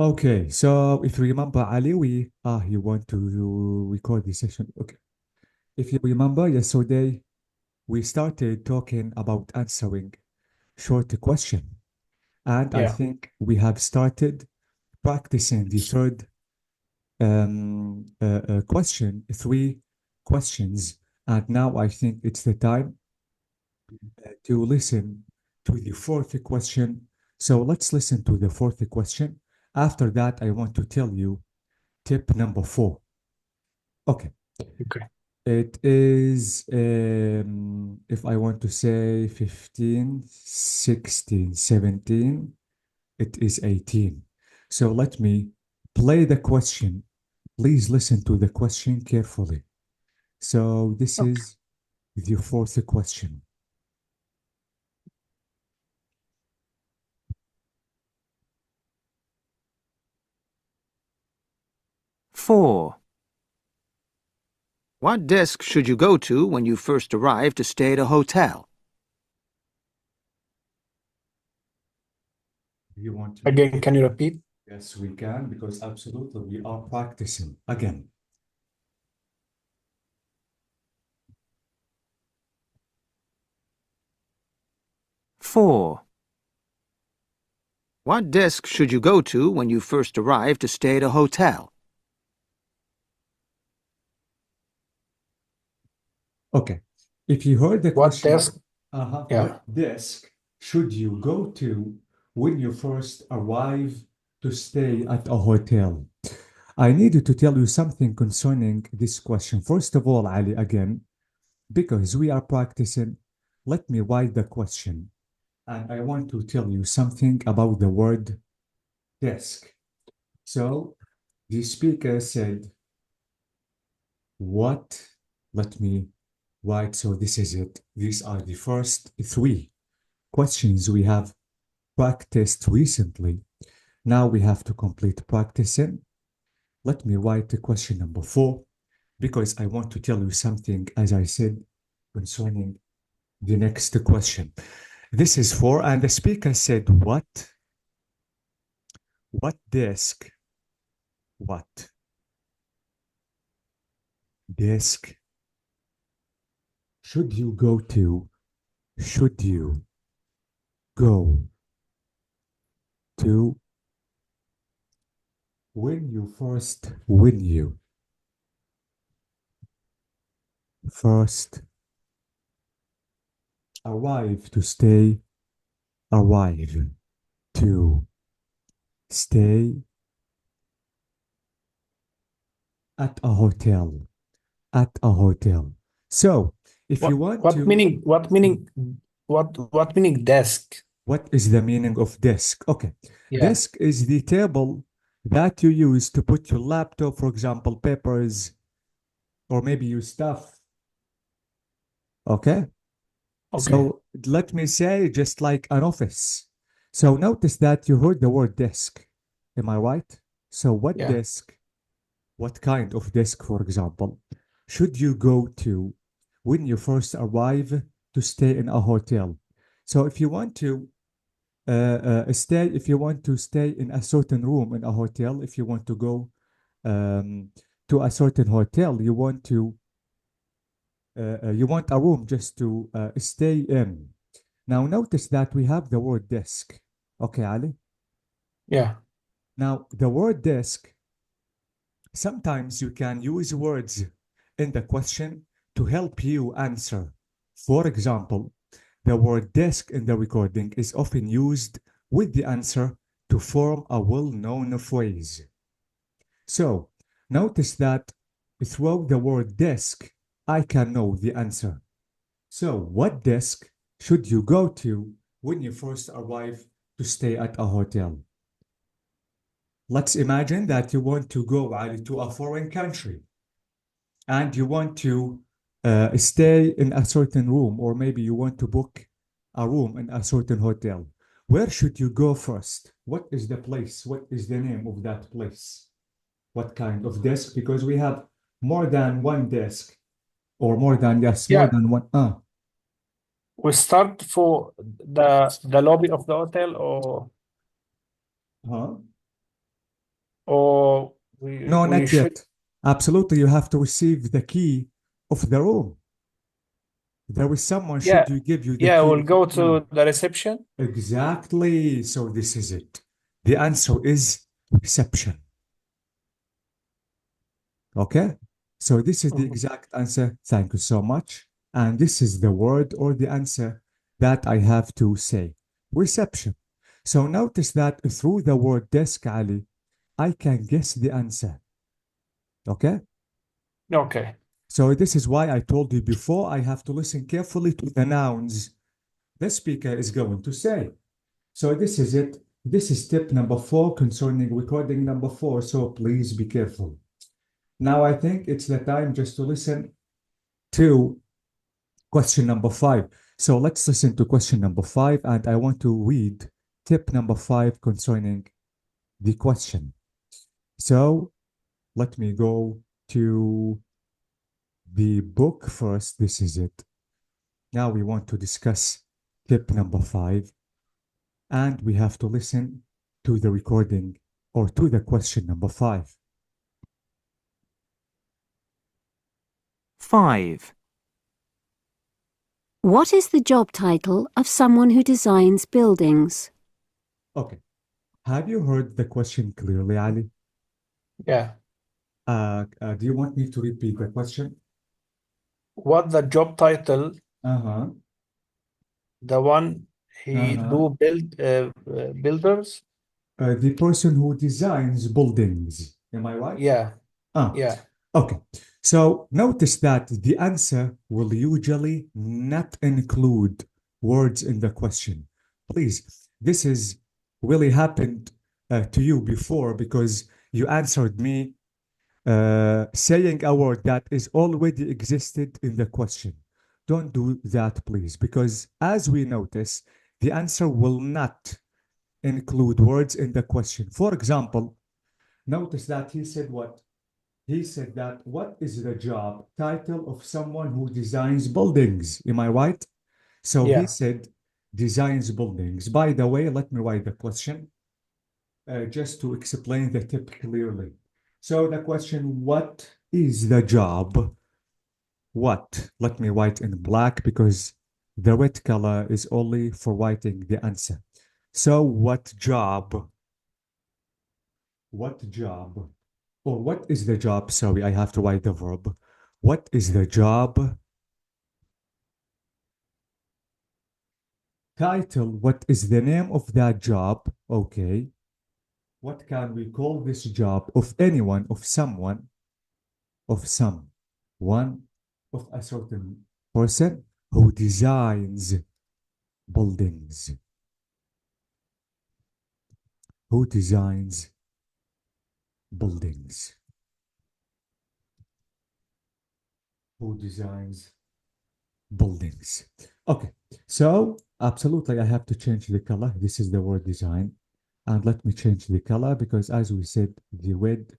Okay, so if you remember, Ali, you want to record this session. Okay. If you remember, yesterday we started talking about answering short question, and I Yeah, think we have started practicing the third question, three questions, and now I think it's the time to listen to the fourth question. So let's listen to the fourth question. After that, I want to tell you tip number 4. Okay. okay. It is, if I want to say 15, 16, 17, it is 18. So let me play the question. Please listen to the question carefully. So this Okay. is the fourth question. 4. What desk should you go to when you first arrive to stay at a hotel? You want to? Again, can you repeat? Yes, we can, because absolutely we are practicing again. 4. What desk should you go to when you first arrive to stay at a hotel? Okay. If you heard the What question, desk? what Yeah. desk should you go to when you first arrive to stay at a hotel? I needed to tell you something concerning this question. First of all, Ali, again, because we are practicing, let me write the question. And I want to tell you something about the word desk. So the speaker said, what? Let me write. So this is it. These are the first three questions we have practiced recently. Now we have to complete practicing. Let me write the question number 4 because I want to tell you something, as I said, concerning the next question. This is 4, and the speaker said, what? What desk? What desk should you go to? Should you go to when you first arrive to stay, arrive to stay at a hotel, at a hotel. So if you want What to, meaning? What meaning desk? what is the meaning of desk? Okay, Yeah. desk is the table that you use to put your laptop, for example, papers, or maybe your stuff. Okay, Okay. so let me say just like an office. So notice that you heard the word desk. Am I right? So what Yeah. desk, what kind of desk, for example, should you go to when you first arrive to stay in a hotel? So if you want to if you want to stay in a certain room in a hotel, if you want to go um, to a certain hotel, you want a room just to stay in. Now notice that we have the word desk. Okay, Ali. Yeah. Now the word desk, sometimes you can use words in the question to help you answer. For example, the word desk in the recording is often used with the answer to form a well-known phrase. So notice that throughout the word desk, I can know the answer. So what desk should you go to when you first arrive to stay at a hotel? Let's imagine that you want to go Ali, to a foreign country and you want to stay in a certain room, or maybe you want to book a room in a certain hotel. Where should you go first? What is the place? What is the name of that place? What kind of desk? Because we have more than one desk, or more than, yes, more Yeah. than one. We start for the lobby of the hotel, or Huh? or No, we not should? yet. Absolutely, you have to receive the key of the room. There is someone Yeah, should you give you the yeah, key we'll of the go room. to the reception. Exactly. So this is it. The answer is reception. Okay? So this is the Mhm. exact answer. Thank you so much. And this is the word or the answer that I have to say. Reception. So notice that through the word desk, Ali, I can guess the answer. Okay? Okay. So this is why I told you before I have to listen carefully to the nouns the speaker is going to say. So this is it. This is step number 4 concerning recording number 4. So please be careful. Now I think it's the time just to listen to question number 5. So let's listen to question number 5 and I want to read tip number 5 concerning the question. So let me go to the book first. This is it. Now we want to discuss tip number 5 and we have to listen to the recording or to the question number 5. 5. What is the job title of someone who designs buildings? Okay. Have you heard the question clearly, Ali? Yeah. Do you want me to repeat the question? What the job title? Uh-huh. The one he Uh-huh. builders? The person who designs buildings. Am I right? Yeah. Ah, Yeah. okay. So notice that the answer will usually not include words in the question. Please, this is really happened to you before because you answered me saying a word that is already existed in the question. Don't do that, please, because as we notice, the answer will not include words in the question. For example, notice that he said what? He said that what is the job title of someone who designs buildings? Am I right? So he Yeah. said designs buildings. By the way, let me write the question just to explain the tip clearly. So the question, what is the job? What? Let me write in black because the red color is only for writing the answer. So what job? What job? Or what is the job? Sorry, I have to write the verb. What is the job? Title, what is the name of that job? Okay. What can we call this job of anyone, of someone, of someone, of a certain person who designs buildings? Who designs buildings? Who designs buildings? Okay, so absolutely, I have to change the color. This is the word design. And let me change the color because as we said, the red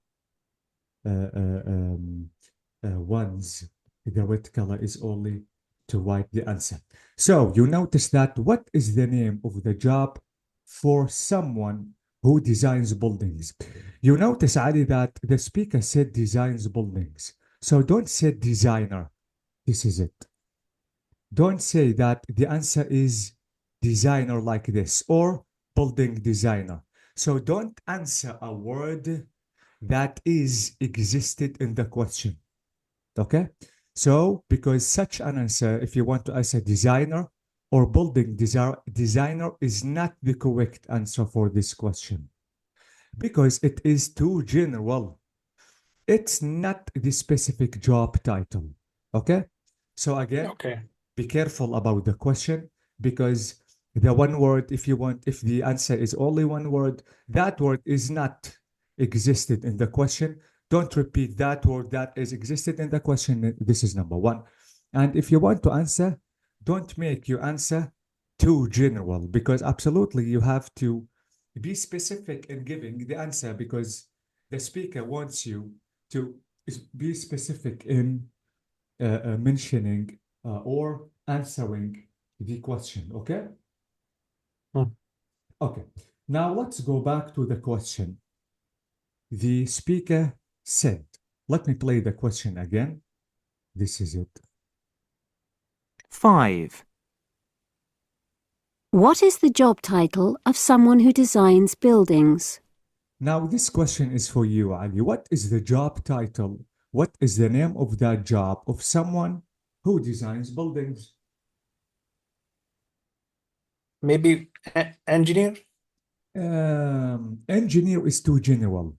ones, the red color is only to write the answer. So you notice that what is the name of the job for someone who designs buildings? You notice, Ali, that the speaker said designs buildings. So don't say designer. This is it. Don't say that the answer is designer like this or building designer. So don't answer a word that is existed in the question. Okay? So, because such an answer, if you want to answer designer or building designer is not the correct answer for this question because it is too general. It's not the specific job title. Okay? So, again, Okay. be careful about the question because the one word, if you want, if the answer is only one word, that word is not existed in the question. Don't repeat that word that is existed in the question. This is number 1. And if you want to answer, don't make your answer too general because absolutely you have to be specific in giving the answer because the speaker wants you to be specific in mentioning or answering the question. Okay? Hmm. Okay. Now let's go back to the question. The speaker said. Let me play the question again. This is it. 5. What is the job title of someone who designs buildings? Now, this question is for you, Ali. What is the job title? What is the name of that job of someone who designs buildings? Maybe engineer? Engineer is too general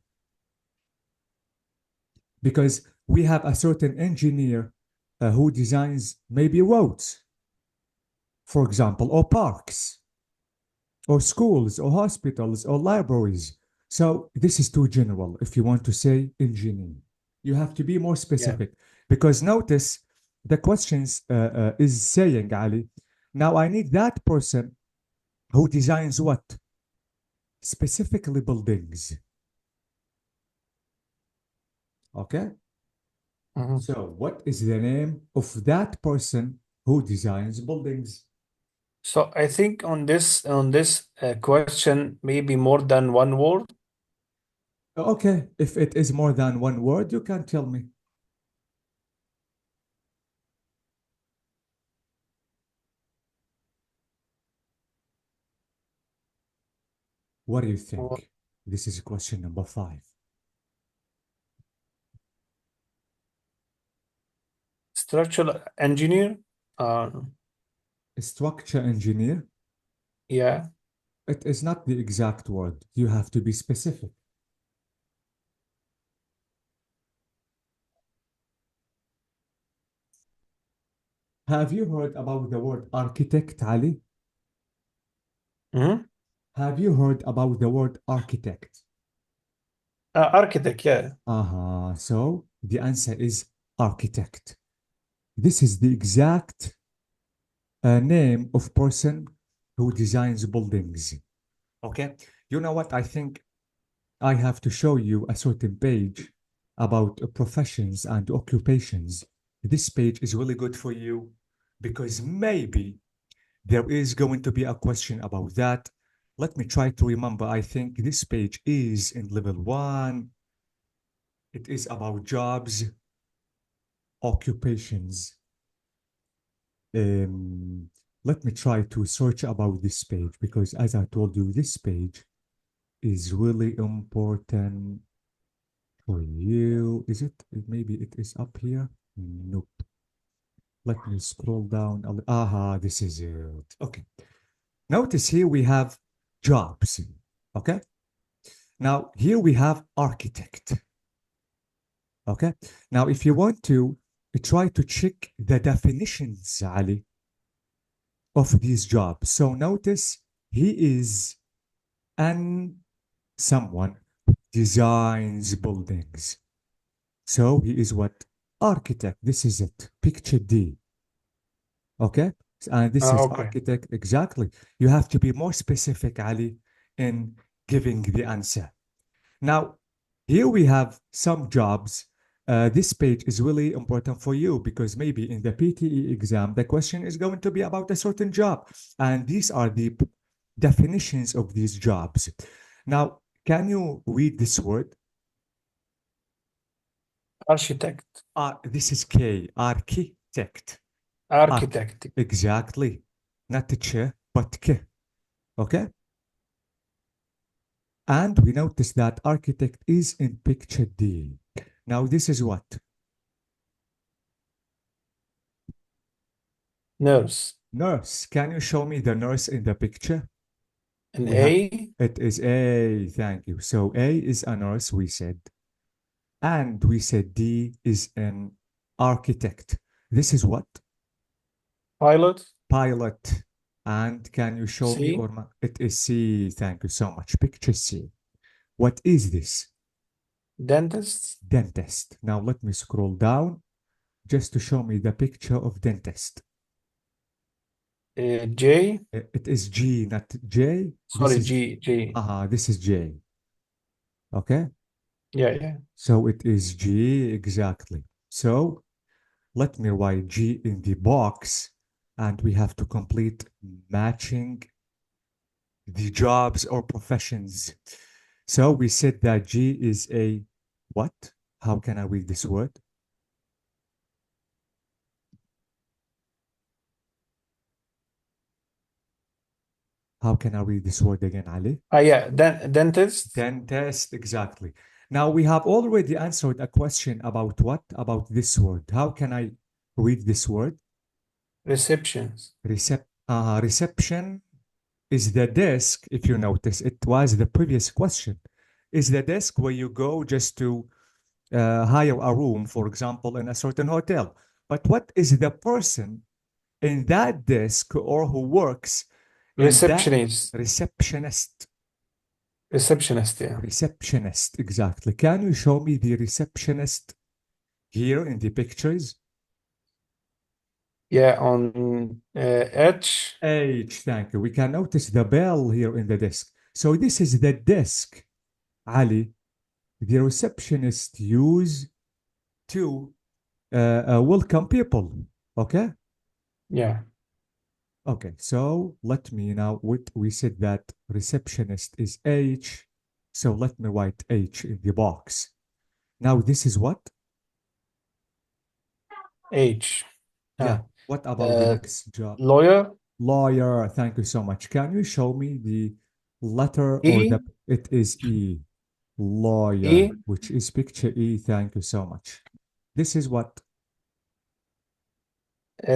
because we have a certain engineer who designs maybe roads, for example, or parks, or schools, or hospitals, or libraries. So this is too general if you want to say engineer. You have to be more specific because notice the questions is saying, Ali, now I need that person who designs what? Specifically buildings. Okay? Mhm. So what is the name of that person who designs buildings? So I think on this question, maybe more than one word. Okay, if it is more than one word, you can tell me. What do you think? This is question number 5. Structural engineer? Structure engineer? Yeah. It is not the exact word. You have to be specific. Have you heard about the word architect, Ali? Mhm. Have you heard about the word architect? Architect, yeah. So the answer is architect. This is the exact name of person who designs buildings. Okay, you know what? I think I have to show you a certain page about professions and occupations. This page is really good for you because maybe there is going to be a question about that. Let me try to remember. I think this page is in level 1. It is about jobs, occupations. Let me try to search about this page because as I told you, this page is really important for you. Is it? Maybe it is up here. Nope. Let me scroll down. This is it. Okay. Notice here we have jobs. Okay. Now here we have architect. Okay. Now if you want to try to check the definitions, Ali, of these jobs. So notice he is an someone who designs buildings. So he is what? Architect. This is it. Picture D. Okay. And this is Okay. architect. Exactly. You have to be more specific, Ali, in giving the answer. Now, here we have some jobs. This page is really important for you because maybe in the PTE exam, the question is going to be about a certain job. And these are the definitions of these jobs. Now, can you read this word? Architect. This is K, architect. Architect. Exactly. Not ch, but k. Okay? And we notice that architect is in picture D. Now, this is what? Nurse. Nurse. Can you show me the nurse in the picture? An We have, A. it is A. Thank you. So A is a nurse, we said. And we said D is an architect. This is what? Pilot. Pilot. And can you show me, C. or it is C. Thank you so much. Picture C. What is this? Dentist. Dentist. Now let me scroll down just to show me the picture of dentist. J. It is G, not J. This Sorry, is G. this is J. Okay. Yeah. So it is G exactly. So let me write G in the box and we have to complete matching the jobs or professions. So we said that G is a what? How can I read this word? How can I read this word again, Ali? Yeah, dentist. Dentist, exactly. Now we have already answered a question about what? About this word. How can I read this word? Receptions. Reception is the desk, if you notice, it was the previous question. Is the desk where you go just to hire a room, for example, in a certain hotel. But what is the person in that desk or who works in that Receptionist. receptionist? Receptionist, yeah. Receptionist, exactly. Can you show me the receptionist here in the pictures? Yeah, on H. H, thank you. We can notice the bell here in the desk. So this is the desk, Ali, the receptionist use to welcome people. Okay? Yeah. Okay, so let me now, we said that receptionist is H. So let me write H in the box. Now this is what? H. Yeah. Ah, What about the uh, next job? lawyer. Lawyer. Thank you so much. Can you show me the letter or E. the, it is E. Lawyer, E. which is picture E. Thank you so much. This is what?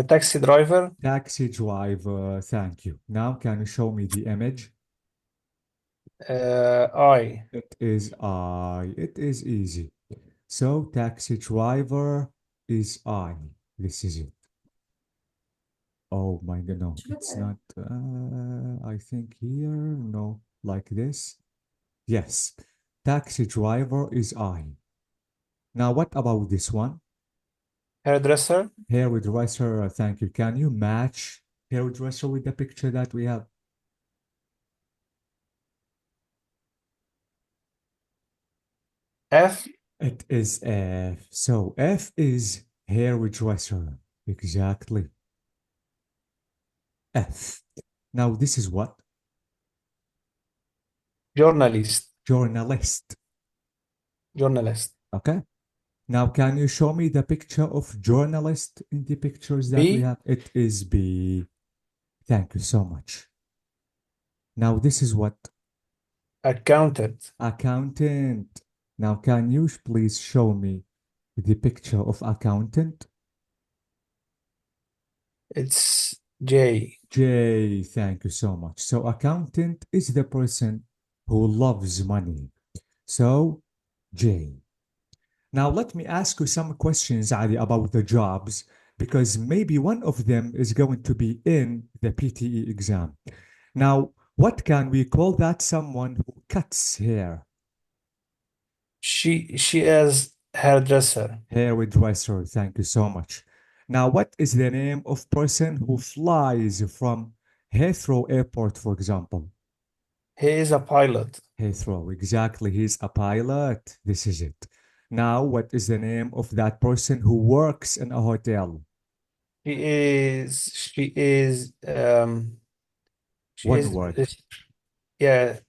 Taxi driver. Taxi driver. Thank you. Now can you show me the image? I. It is I. It is easy. So taxi driver is I. This is it. Oh my God, no, it's not. I think here, no, like this. Yes, taxi driver is I. Now, what about this one? Hairdresser. Hairdresser, thank you. Can you match hairdresser with the picture that we have? F. It is F. So F is hairdresser. Exactly. F. Now, this is what? Journalist. Journalist. Journalist. Okay. Now, can you show me the picture of journalist in the pictures that we B. have? It is B. Thank you so much. Now, this is what? Accountant. Accountant. Now, can you please show me the picture of accountant? It's J. J. Thank you so much. So, accountant is the person who loves money. So, J. Now, let me ask you some questions, Ali, about the jobs, because maybe one of them is going to be in the PTE exam. Now, what can we call that someone who cuts hair? She is hairdresser. Hairdresser, thank you so much. Now, what is the name of person who flies from Heathrow Airport, for example? He is a pilot. Heathrow, exactly. He's a pilot. This is it. Now, what is the name of that person who works in a hotel? She One is word. yeah,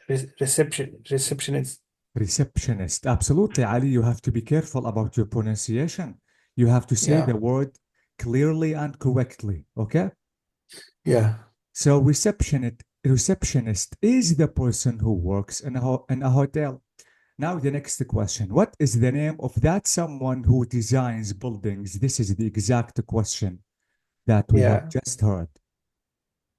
receptionist. Receptionist. Absolutely, Ali. You have to be careful about your pronunciation. You have to say Yeah. the word clearly and correctly. Okay? Yeah. So receptionist is the person who works in a hotel. Now the next question. What is the name of that someone who designs buildings? This is the exact question that we have Yeah. just heard.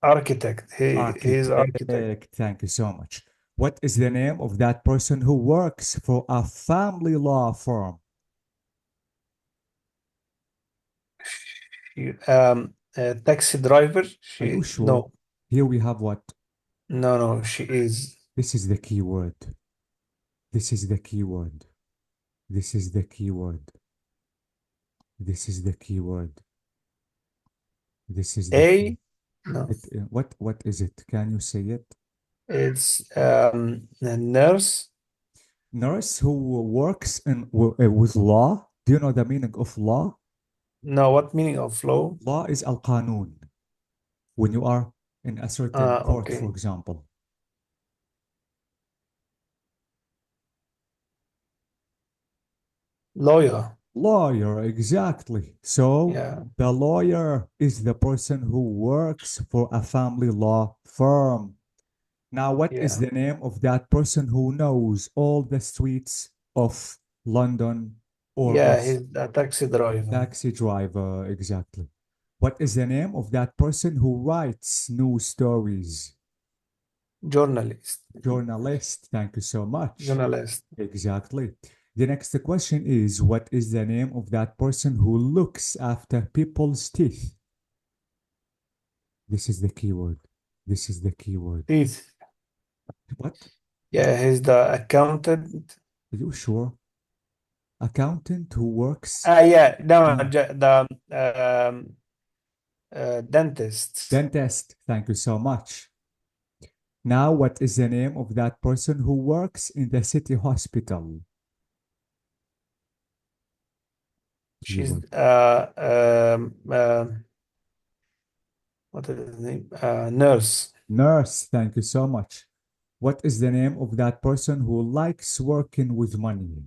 Architect. He is architect. Architect. Thank you so much. What is the name of that person who works for a family law firm? Taxi driver. Are you She sure? no, Here we have what? no. She is This is the keyword. This is the keyword. This is the keyword. This is the keyword. This is the key. A. No, What is it? Can you say it? it's a nurse. Nurse who works with law. Do you know the meaning of law? No, what meaning of law? Law is al-qanun. When you are in a certain court, for Okay. example. Lawyer. Lawyer, exactly. So Yeah. the lawyer is the person who works for a family law firm. Now, what is Yeah. the name of that person who knows all the streets of London or Yeah, of he's a taxi driver. taxi driver? Exactly. What is the name of that person who writes news stories? Journalist. Journalist. Thank you so much. Journalist. Exactly. The next question is, what is the name of that person who looks after people's teeth? This is the keyword. This is the keyword. Teeth. What? Yeah, he's the accountant. Are you sure? Accountant who works Yeah, no, uh, the dentist. dentist. Thank you so much. Now, what is the name of that person who works in the city hospital? She's Keyword. what is his name? Nurse. Nurse. Thank you so much. What is the name of that person who likes working with money?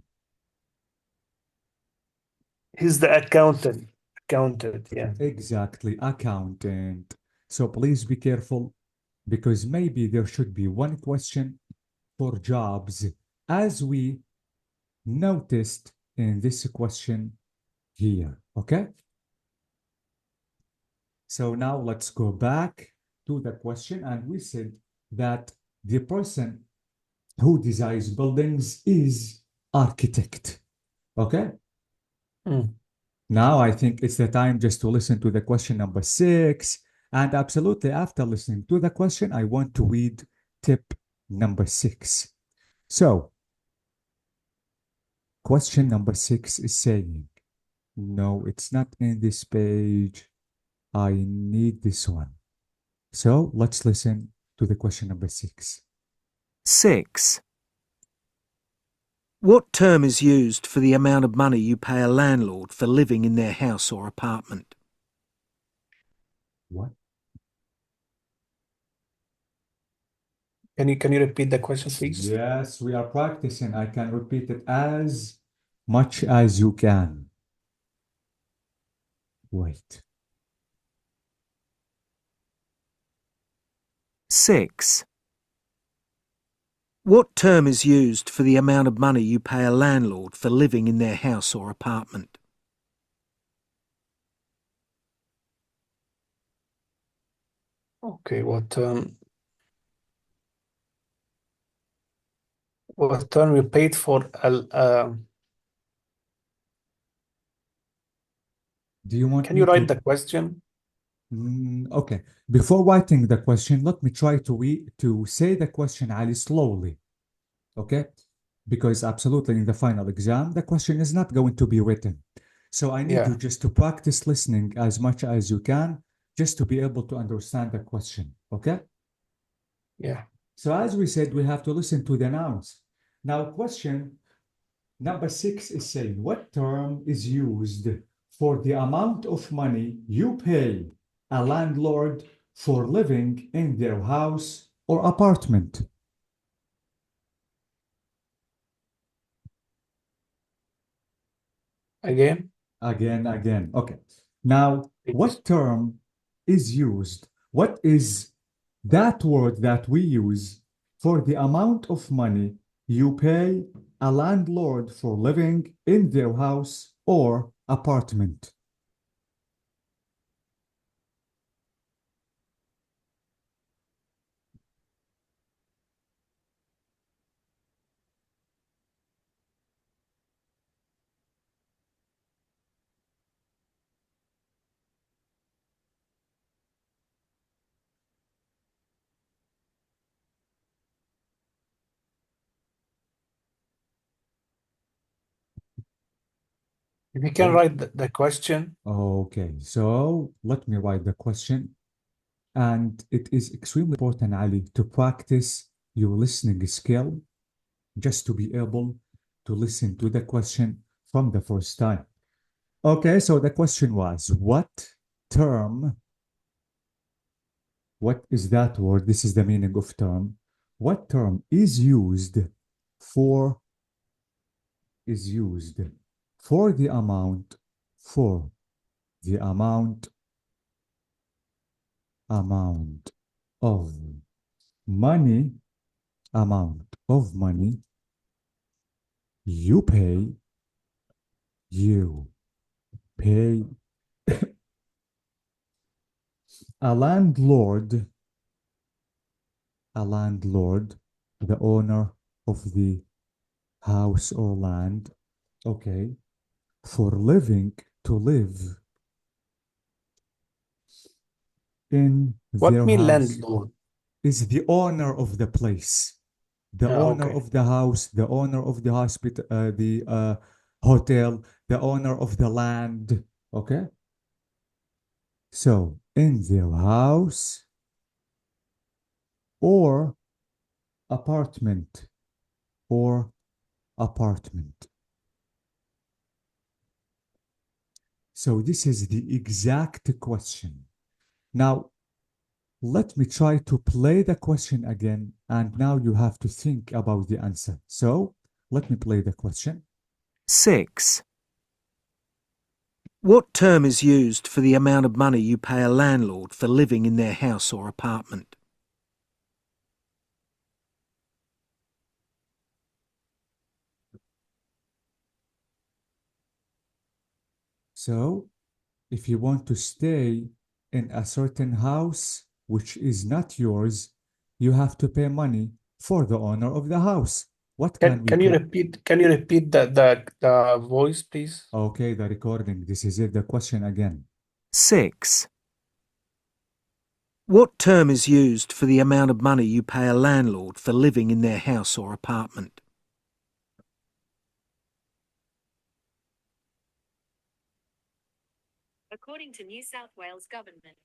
He's the accountant. Accountant, yeah. Exactly, accountant. So please be careful because maybe there should be one question for jobs as we noticed in this question here. Okay? So now let's go back to the question, and we said that the person who designs buildings is architect. Okay? Mm. Now I think it's the time just to listen to the question number 6. And absolutely after listening to the question, I want to read tip number 6. So, question number 6 is saying, no, it's not in this page. I need this one. So, let's listen to the question number 6. 6. What term is used for the amount of money you pay a landlord for living in their house or apartment? What? Can you repeat the question, please? Yes, we are practicing. I can repeat it as much as you can. Wait. 6. What term is used for the amount of money you pay a landlord for living in their house or apartment? Okay, what term we paid for Do you want can me you write to? the question? Okay. Before writing the question, let me try to say the question, Ali, slowly. Okay? Because absolutely in the final exam, the question is not going to be written. So I need you Yeah, just to practice listening as much as you can, just to be able to understand the question. Okay? yeah. So as we said, we have to listen to the nouns. Now, question number 6 is saying, what term is used for the amount of money you pay a landlord for living in their house or apartment? Again, Again. Okay. Now, please. what term is used? What is that word that we use for the amount of money you pay a landlord for living in their house or apartment? If you can write the question. Okay, so let me write the question. And it is extremely important, Ali, to practice your listening skill just to be able to listen to the question from the first time. Okay, so the question was, term, what is that word? This is the meaning of term. What term is used for for the amount, for the amount of money, amount of money you pay a landlord, the owner of the house or land, okay, for living, to live in What their mean house, landlord? is the owner of the place, the owner Okay. of the house, the owner of the hospital, the hotel, the owner of the land, okay? So, in their house or apartment, or apartment. So this is the exact question. Now, let me try to play the question again, and now you have to think about the answer. So, let me play the question. 6. What term is used for the amount of money you pay a landlord for living in their house or apartment? So, if you want to stay in a certain house which is not yours, you have to pay money for the owner of the house. What can we Can you call? repeat the voice, please? Okay, the recording. This is it, the question again. 6. What term is used for the amount of money you pay a landlord for living in their house or apartment? According to New South Wales government.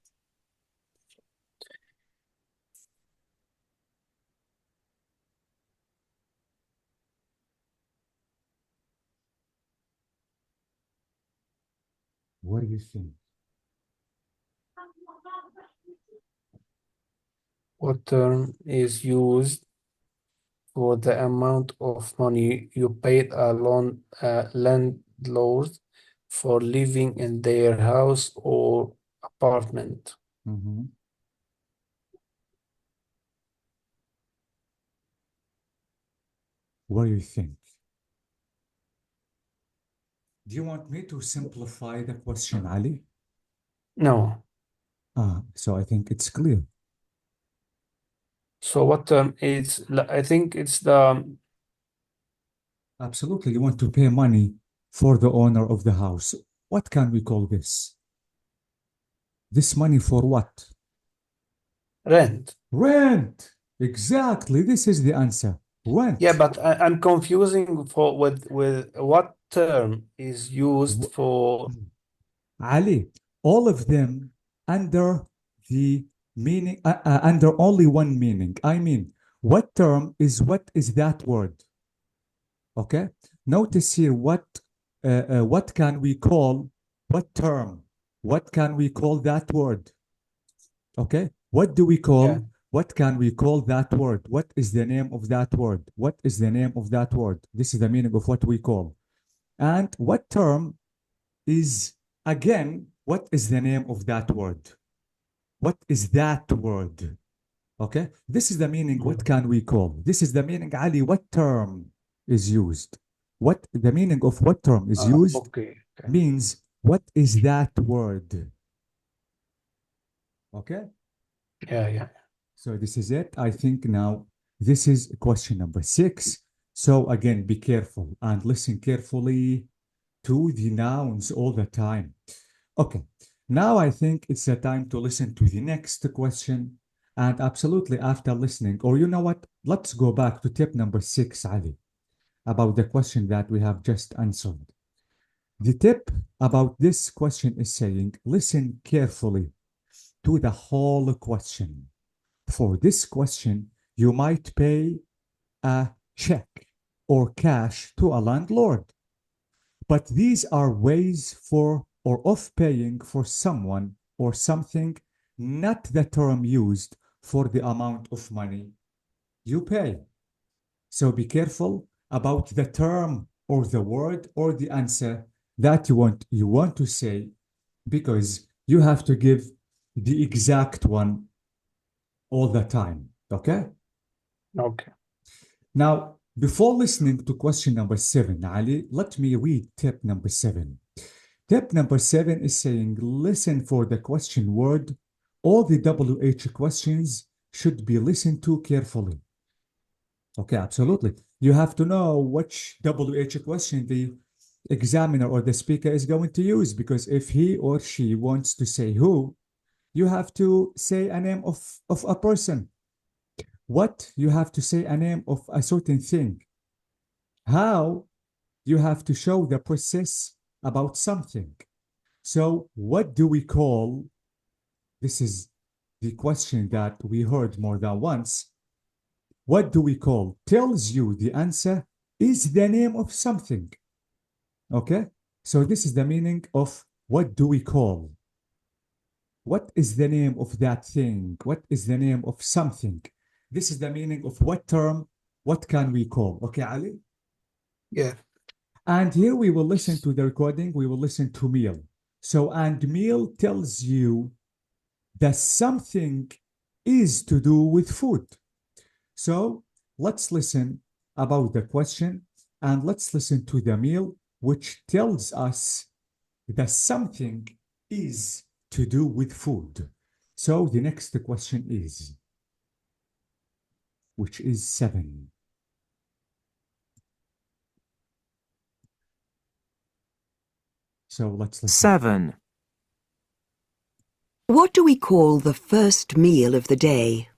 What do you think? What term is used for the amount of money you paid a landlord for living in their house or apartment? What do you think? Do you want me to simplify the question, Ali? No. So I think it's clear. So what term is, I think it's the, Absolutely, you want to pay money for the owner of the house. What can we call this? This money for what? rent. Rent. Exactly, this is the answer. Rent. Yeah, but I'm confusing with what term is used for. Ali, all of them under the meaning, under only one meaning. I mean, what term is, what is that word? Okay, notice here what can we call, what term, what can we call that word? Okay, what do we call, Yeah. what can we call that word? What is the name of that word? What is the name of that word? This is the meaning of what we call. And what term is, again, what is the name of that word? What is that word? Okay, this is the meaning. What can we call? This is the meaning, Ali. What term is used? What the meaning of what term is used Okay. means what is that word? Okay. Yeah. So this is it. I think now this is question number 6. So again, be careful and listen carefully to the nouns all the time. Okay. Now I think it's the time to listen to the next question. And absolutely after listening, or you know what? Let's go back to tip number 6, Ali, about the question that we have just answered. The tip about this question is saying, listen carefully to the whole question. For this question, you might pay a check or cash to a landlord. But these are ways for or of paying for someone or something, not the term used for the amount of money you pay. So be careful about the term or the word or the answer that you want to say, because you have to give the exact one all the time. Okay? Okay. Now, before listening to question number 7, Ali, let me read tip number 7. Tip number 7 is saying, listen for the question word. All the WH questions should be listened to carefully. Okay, absolutely. You have to know which WH question the examiner or the speaker is going to use, because if he or she wants to say who, you have to say a name of a person. What? You have to say a name of a certain thing. How? You have to show the process about something. So what do we call, this is the question that we heard more than once. What do we call tells you the answer is the name of something. Okay? So this is the meaning of what do we call. What is the name of that thing? What is the name of something? This is the meaning of what term, what can we call? Okay, Ali? Yeah. And here we will listen to the recording, we will listen to meal. So, and meal tells you that something is to do with food. So let's listen about the question and let's listen to the meal, which tells us that something is to do with food. So the next question is, which is 7. So let's listen. 7. What do we call the first meal of the day?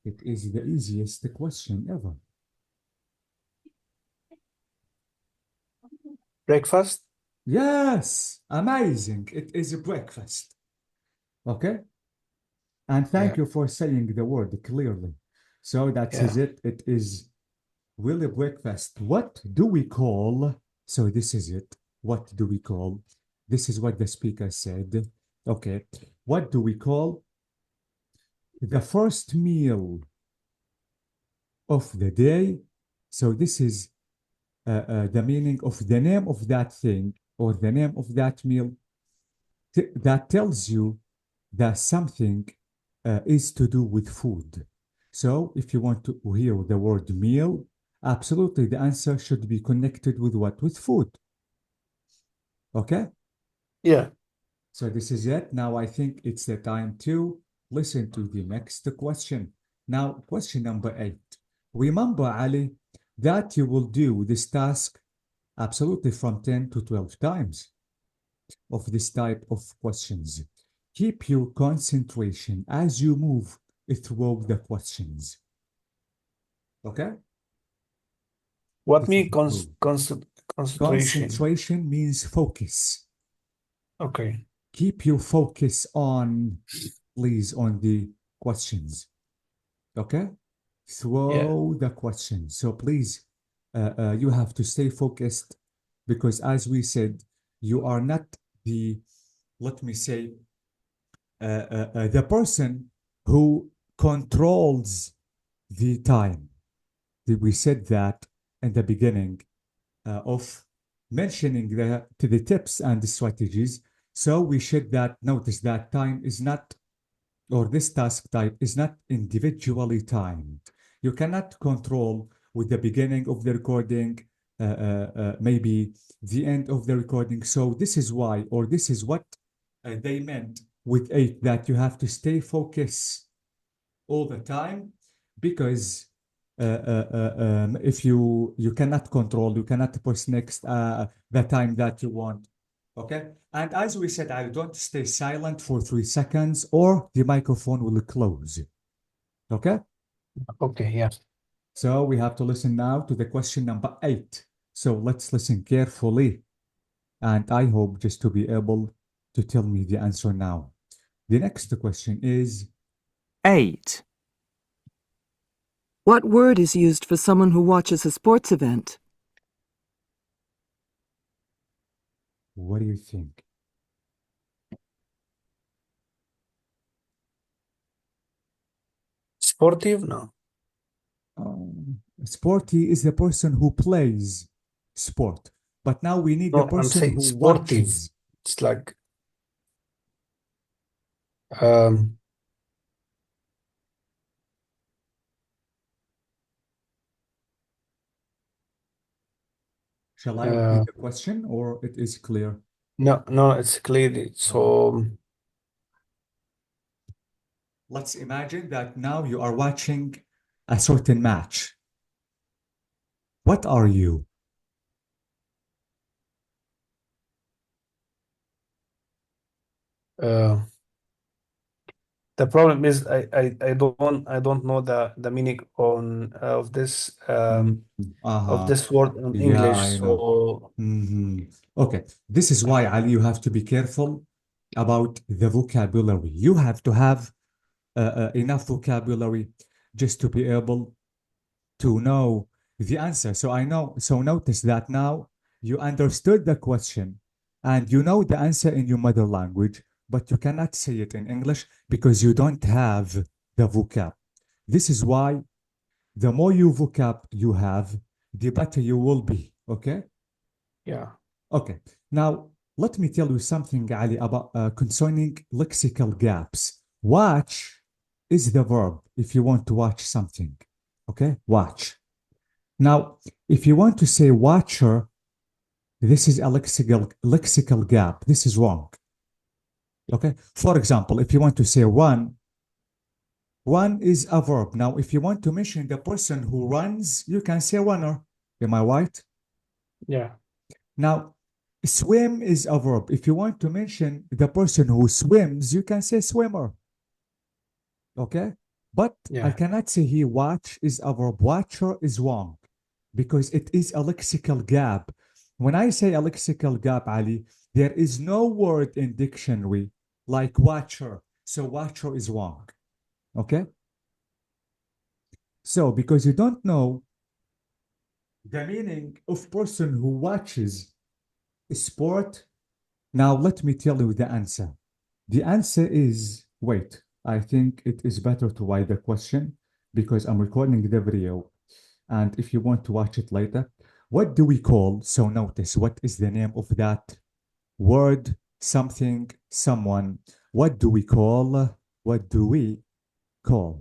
It is the easiest question ever. Breakfast? Yes, amazing. It is a breakfast. Okay? And thank you for saying the word clearly. So that is it. It is really breakfast. What do we call? So this is it. What do we call? This is what the speaker said. Okay. What do we call the first meal of the day? So this is the meaning of the name of that thing or the name of that meal that tells you that something is to do with food. So if you want to hear the word meal, absolutely the answer should be connected with what? With food. Okay? Yeah. So this is it. Now I think it's the time to listen to the next question. Now, question number 8. Remember, Ali, that you will do this task absolutely from 10 to 12 times of this type of questions. Keep your concentration as you move through the questions. Okay? What This mean is the rule. concentration? Concentration means focus. Okay. Keep your focus on, please, on the questions. Okay? Throw the questions. So please, you have to stay focused because as we said, you are not the, let me say, the person who controls the time. We said that in the beginning of mentioning the tips and the strategies. So we should notice that time is not, or this task type is not individually timed. You cannot control with the beginning of the recording, maybe the end of the recording. So this is why, or this is what they meant with 8, that you have to stay focused all the time, because if you cannot control, you cannot push next the time that you want. Okay, and as we said, I don't stay silent for 3 seconds or the microphone will close. Okay, Okay, yeah. so we have to listen now to the question number 8. So let's listen carefully, and I hope just to be able to tell me the answer now. The next question is 8. What word is used for someone who watches a sports event? what do you think? Sportive? No. Sporty is the person who plays sport. But now we need the No, I'm person saying who sportive. watches. It's like um Shall I uh repeat the question or it is clear? no, it's clearly so Let's imagine that now you are watching a certain match. What are you? uh the problem is I don't know the meaning on of Uh-huh. this word in Yeah, English. I know. So Okay, this is why, Ali, you have to be careful about the vocabulary. You have to have enough vocabulary just to be able to know the answer. So notice that now you understood the question and you know the answer in your mother language, but you cannot say it in English because you don't have the vocab. This is why the more you vocab you have, the better you will be. Okay? yeah, Okay. Now, let me tell you something, Ali, about concerning lexical gaps. Watch is the verb if you want to watch something. Okay? Watch. Now, if you want to say watcher, this is a lexical gap. This is wrong. Okay? For example, if you want to say run, run is a verb. Now, if you want to mention the person who runs, you can say runner. Am I right? yeah, Now, swim is a verb. If you want to mention the person who swims, you can say swimmer. Okay? But I yeah, cannot say he watch is a verb. Watcher is wrong because it is a lexical gap. When I say a lexical gap, Ali, there is no word in dictionary like watcher. So watcher is wrong. Okay? So because you don't know the meaning of person who watches sport, now let me tell you the answer. The answer is wait. I think it is better to write the question because I'm recording the video. And if you want to watch it later, what do we call? So notice what is the name of that word, something, someone. What do we call? What do we call?